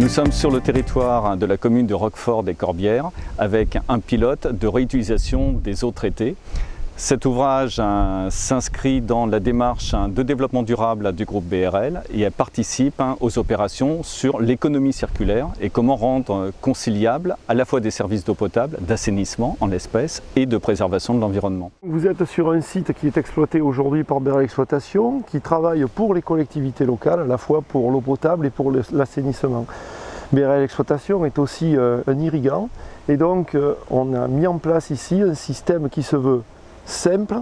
Nous sommes sur le territoire de la commune de Roquefort-des-Corbières avec un pilote de réutilisation des eaux traitées. Cet ouvrage s'inscrit dans la démarche de développement durable du groupe BRL et elle participe aux opérations sur l'économie circulaire et comment rendre conciliable à la fois des services d'eau potable, d'assainissement en l'espèce et de préservation de l'environnement. Vous êtes sur un site qui est exploité aujourd'hui par BRL Exploitation, qui travaille pour les collectivités locales, à la fois pour l'eau potable et pour l'assainissement. BRL Exploitation est aussi un irrigant et donc on a mis en place ici un système qui se veut simple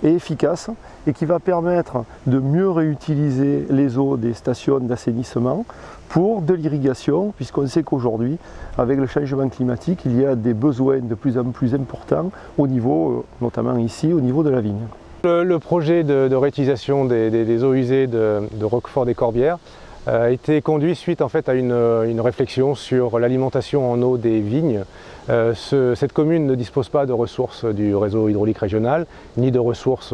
et efficace et qui va permettre de mieux réutiliser les eaux des stations d'assainissement pour de l'irrigation, puisqu'on sait qu'aujourd'hui, avec le changement climatique, il y a des besoins de plus en plus importants au niveau, notamment ici, au niveau de la vigne. Le projet de réutilisation des eaux usées de Roquefort-des-Corbières a été conduit suite en fait à une réflexion sur l'alimentation en eau des vignes. Cette commune ne dispose pas de ressources du réseau hydraulique régional, ni de ressources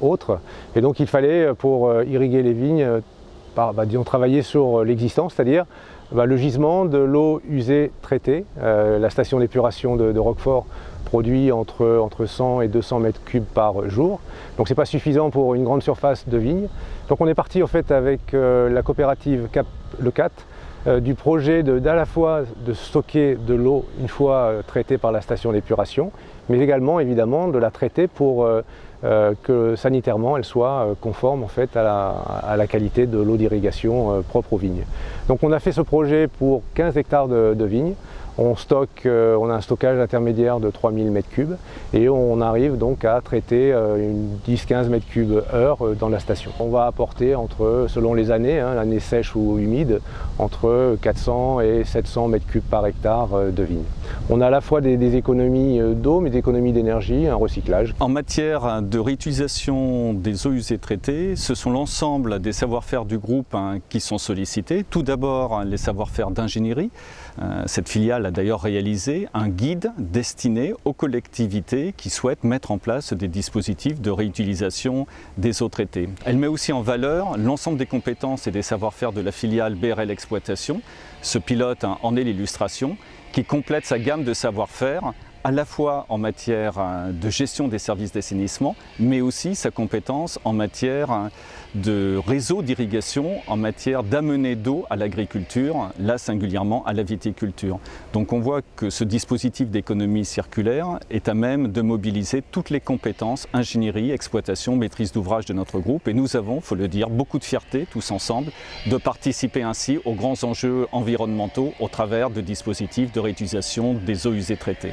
autres. Et donc il fallait, pour irriguer les vignes, disons, travailler sur l'existant, c'est-à-dire le gisement de l'eau usée traitée. La station d'épuration de Roquefort produit entre 100 et 200 mètres cubes par jour. Donc ce n'est pas suffisant pour une grande surface de vignes. Donc on est parti en fait avec la coopérative Le Cat du projet à la fois de stocker de l'eau une fois traitée par la station d'épuration, mais également évidemment de la traiter pour que sanitairement elle soit conforme en fait à la qualité de l'eau d'irrigation propre aux vignes. Donc on a fait ce projet pour 15 hectares de vignes. On a un stockage intermédiaire de 3000 m3 et on arrive donc à traiter 10-15 m3/h dans la station. On va apporter selon les années, l'année sèche ou humide, entre 400 et 700 m3 par hectare de vignes. On a à la fois des économies d'eau mais des économies d'énergie, un recyclage. En matière de réutilisation des eaux usées traitées, ce sont l'ensemble des savoir-faire du groupe qui sont sollicités. Tout d'abord les savoir-faire d'ingénierie. Cette filiale a d'ailleurs réalisé un guide destiné aux collectivités qui souhaitent mettre en place des dispositifs de réutilisation des eaux traitées. Elle met aussi en valeur l'ensemble des compétences et des savoir-faire de la filiale BRL Exploitation. Ce pilote en est l'illustration qui complète sa gamme de savoir-faire à la fois en matière de gestion des services d'assainissement, mais aussi sa compétence en matière de réseau d'irrigation, en matière d'amener d'eau à l'agriculture, là singulièrement à la viticulture. Donc on voit que ce dispositif d'économie circulaire est à même de mobiliser toutes les compétences, ingénierie, exploitation, maîtrise d'ouvrage de notre groupe et nous avons, il faut le dire, beaucoup de fierté tous ensemble de participer ainsi aux grands enjeux environnementaux au travers de dispositifs de réutilisation des eaux usées traitées.